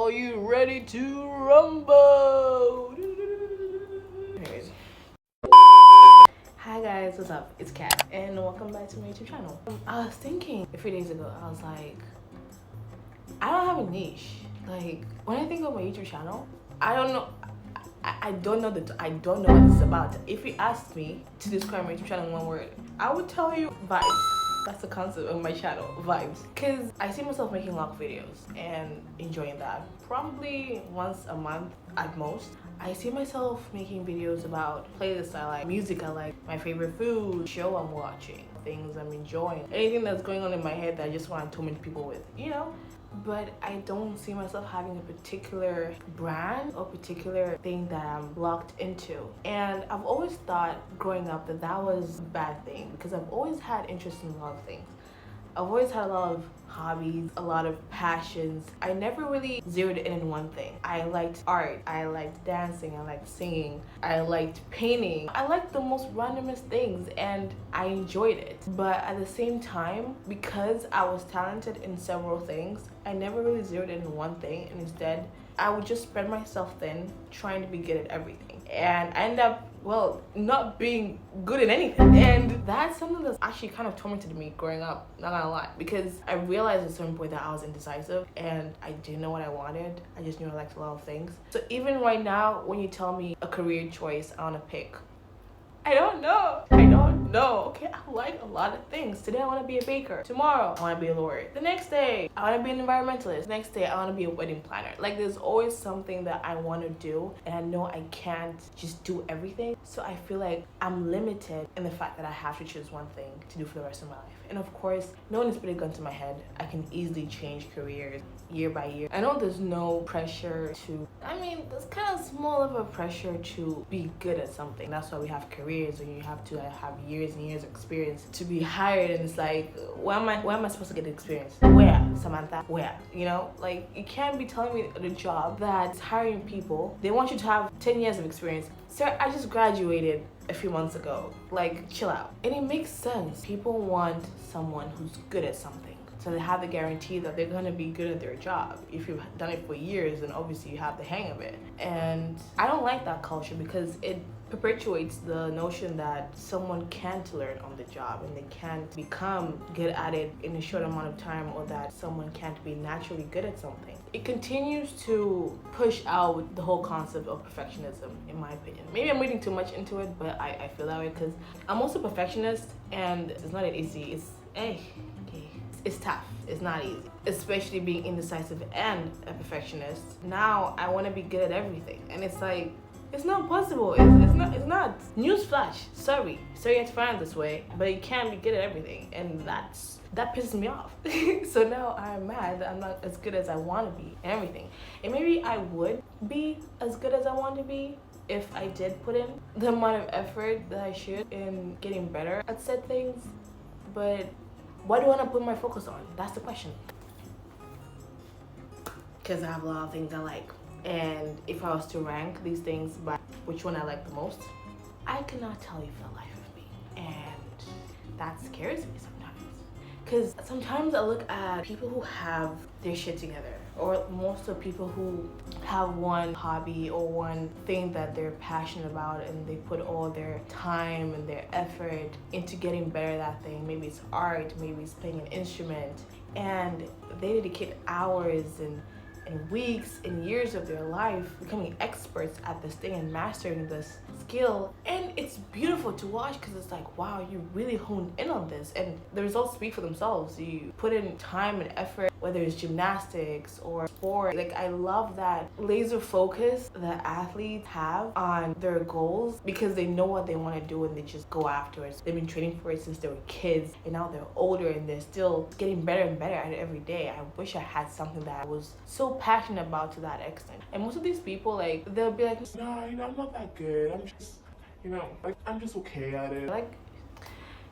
Are you ready to rumble? Anyways. Hi guys, what's up? It's Kat and welcome back to my YouTube channel. I was thinking a few days ago, I was like, I don't have a niche. Like when I think of my YouTube channel, I don't know. I don't know what it's about. If you asked me to describe my YouTube channel in one word, I would tell you vibes. That's the concept of my channel, vibes. Cause I see myself making vlog videos and enjoying that. Probably once a month at most. I see myself making videos about playlists I like, music I like, my favorite food, show I'm watching, things I'm enjoying, anything that's going on in my head that I just want to torment people with, you know? But I don't see myself having a particular brand or particular thing that I'm locked into. And I've always thought growing up that that was a bad thing because I've always had interest in a lot of things. I've always had a lot of hobbies, a lot of passions. I never really zeroed in one thing. I liked art, I liked dancing, I liked singing, I liked painting. I liked the most randomest things and I enjoyed it. But at the same time, because I was talented in several things, I never really zeroed in one thing, and instead I would just spread myself thin trying to be good at everything. And I end up, well, not being good at anything. And that's something that's actually kind of tormented me growing up, not gonna lie. Because I realized at a certain point that I was indecisive and I didn't know what I wanted. I just knew I liked a lot of things. So even right now, when you tell me a career choice I wanna pick, I don't know. Okay, I like a lot of things. Today I want to be a baker. Tomorrow I want to be a lawyer. The next day I want to be an environmentalist. The next day I want to be a wedding planner. Like there's always something that I want to do and I know I can't just do everything. So I feel like I'm limited in the fact that I have to choose one thing to do for the rest of my life. And of course, no one has put a gun to my head. I can easily change careers year by year. I know there's no pressure to, there's kind of small of a pressure to be good at something. That's why we have careers and you have to have years and years of experience to be hired. And it's like, where am I supposed to get the experience? Where, Samantha? Where? You know, like you can't be telling me the job that's hiring people, they want you to have 10 years of experience. Sir, I just graduated a few months ago. Like, chill out. And it makes sense. People want someone who's good at something. So they have the guarantee that they're gonna be good at their job. If you've done it for years, then obviously you have the hang of it. And I don't like that culture because it perpetuates the notion that someone can't learn on the job and they can't become good at it in a short amount of time, or that someone can't be naturally good at something. It continues to push out the whole concept of perfectionism, in my opinion. Maybe I'm reading too much into it, but I feel that way because I'm also a perfectionist and it's not that easy. It's tough. It's not easy, especially being indecisive and a perfectionist. Now I want to be good at everything, and it's like, it's not possible. It's not. Newsflash. Sorry to find this way, but you can't be good at everything, and that pisses me off. So now I'm mad that I'm not as good as I want to be and everything. And maybe I would be as good as I want to be if I did put in the amount of effort that I should in getting better at said things. But what do I want to put my focus on? That's the question. Because I have a lot of things I like. And if I was to rank these things by which one I like the most, I cannot tell you for the life of me. And that scares me sometimes. Because sometimes I look at people who have their shit together, or most of people who have one hobby or one thing that they're passionate about and they put all their time and their effort into getting better at that thing. Maybe it's art, maybe it's playing an instrument, and they dedicate hours and weeks and years of their life becoming experts at this thing and mastering this skill. And it's beautiful to watch because it's like, wow, you really honed in on this, and the results speak for themselves. You put in time and effort, whether it's gymnastics or sport. Like, I love that laser focus that athletes have on their goals because they know what they want to do and they just go after it. They've been training for it since they were kids, and now they're older and they're still getting better and better at it every day. I wish I had something that I was so passionate about to that extent. And most of these people, like, they'll be like, no, I'm not that good. I'm just okay at it. Like,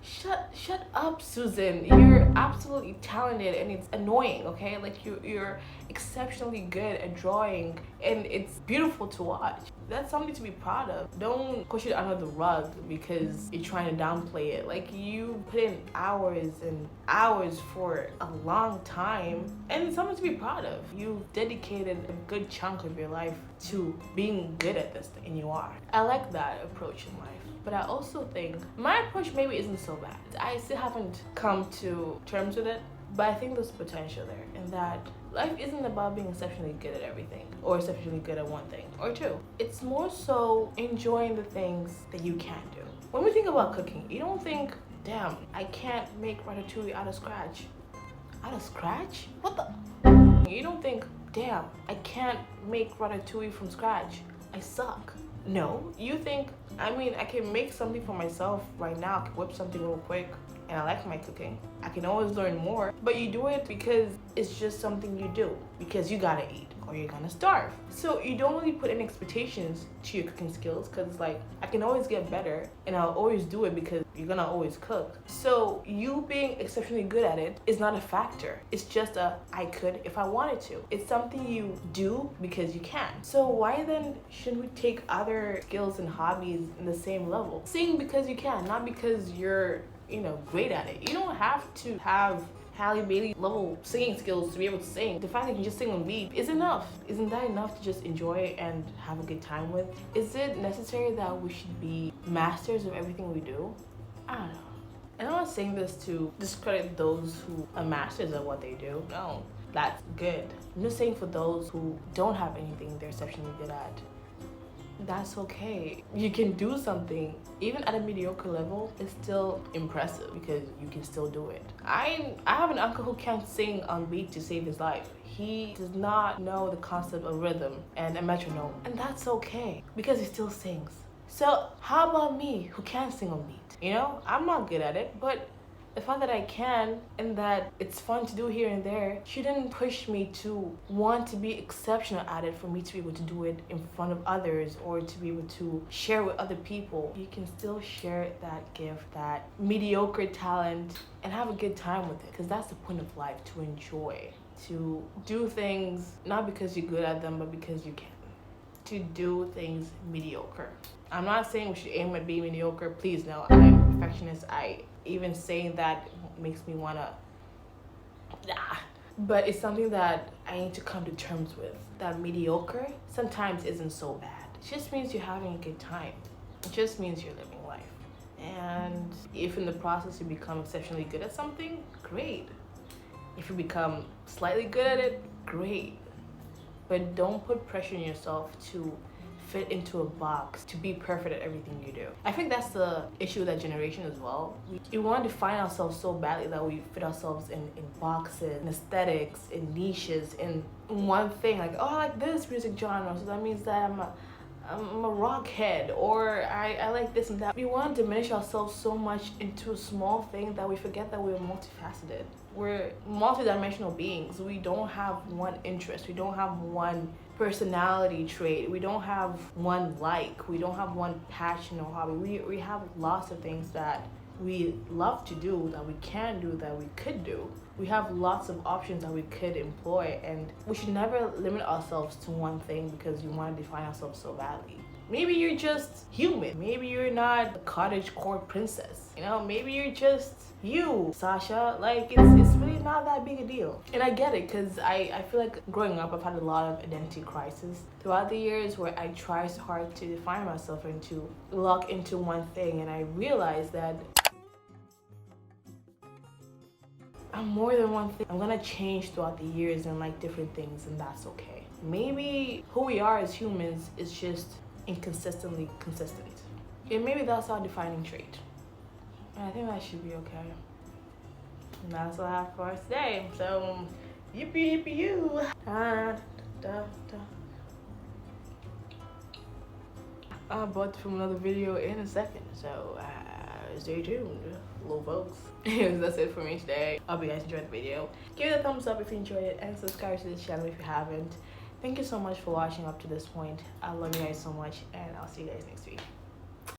shut up, Susan. You're absolutely talented and it's annoying, okay? Like, you're exceptionally good at drawing and it's beautiful to watch. That's something to be proud of. Don't push it under the rug because you're trying to downplay it. Like, you put in hours and hours for a long time, and it's something to be proud of. You've dedicated a good chunk of your life to being good at this thing, and you are. I like that approach in life. But I also think my approach maybe isn't so bad. I still haven't come to terms with it, but I think there's potential there, in that life isn't about being exceptionally good at everything or exceptionally good at one thing or two. It's more so enjoying the things that you can do. When we think about cooking, you don't think, damn, I can't make ratatouille out of scratch. Out of scratch? What the? You don't think, damn, I can't make ratatouille from scratch. I suck. No, you think, I mean, I can make something for myself right now. I can whip something real quick, and I like my cooking. I can always learn more, but you do it because it's just something you do, because you gotta eat or you're gonna starve. So you don't really put any expectations to your cooking skills, because it's like, I can always get better and I'll always do it because you're gonna always cook. So you being exceptionally good at it is not a factor. It's just I could if I wanted to. It's something you do because you can. So why then shouldn't we take other skills and hobbies in the same level? Sing because you can, not because you're great at it. You don't have to have Halle Bailey level singing skills to be able to sing. The fact that you can just sing on beat is enough. Isn't that enough to just enjoy and have a good time with? Is it necessary that we should be masters of everything we do? I don't know. And I'm not saying this to discredit those who are masters of what they do. No, that's good. I'm just saying for those who don't have anything they're exceptionally good at, that's okay. You can do something even at a mediocre level. It's still impressive because you can still do it. I have an uncle who can't sing on beat to save his life. He does not know the concept of rhythm and a metronome, and that's okay because he still sings. So how about me who can't sing on beat? I'm not good at it, but the fact that I can and that it's fun to do here and there shouldn't push me to want to be exceptional at it for me to be able to do it in front of others or to be able to share with other people. You can still share that gift, that mediocre talent, and have a good time with it, because that's the point of life, to enjoy, to do things not because you're good at them but because you can, to do things mediocre. I'm not saying we should aim at being mediocre. Please no, I'm a perfectionist. Even saying that makes me wanna but it's something that I need to come to terms with, that mediocre sometimes isn't so bad. It just means you're having a good time. It just means you're living life. And if in the process you become exceptionally good at something, great. If you become slightly good at it, great. But don't put pressure on yourself to fit into a box, to be perfect at everything you do. I think that's the issue with that generation as well. We want to define ourselves so badly that we fit ourselves in boxes, in aesthetics, in niches, in one thing. Like, oh, I like this music genre, so that means that I'm a rock head, or I like this and that. We want to diminish ourselves so much into a small thing that we forget that we're multifaceted. We're multidimensional beings. We don't have one interest. We don't have one personality trait. We don't have one like. We don't have one passion or hobby. We have lots of things that we love to do, that we can do, that we could do. We have lots of options that we could employ, and we should never limit ourselves to one thing because we want to define ourselves so badly. Maybe you're just human. Maybe you're not a cottage core princess. Maybe you're just you, Sasha. Like, it's really not that big a deal. And I get it, because I feel like growing up, I've had a lot of identity crisis throughout the years where I try so hard to define myself and to lock into one thing, and I realized that I'm more than one thing. I'm gonna change throughout the years and like different things, and that's okay. Maybe who we are as humans is just inconsistently consistent. And maybe that's our defining trait. And I think that should be okay. And that's all I have for us today. So, yippee yippee you. I'm about to film another video in a second, so stay tuned, little folks. Anyways, that's it for me today. I hope you guys enjoyed the video. Give it a thumbs up if you enjoyed it, and subscribe to this channel if you haven't. Thank you so much for watching up to this point. I love you guys so much, and I'll see you guys next week.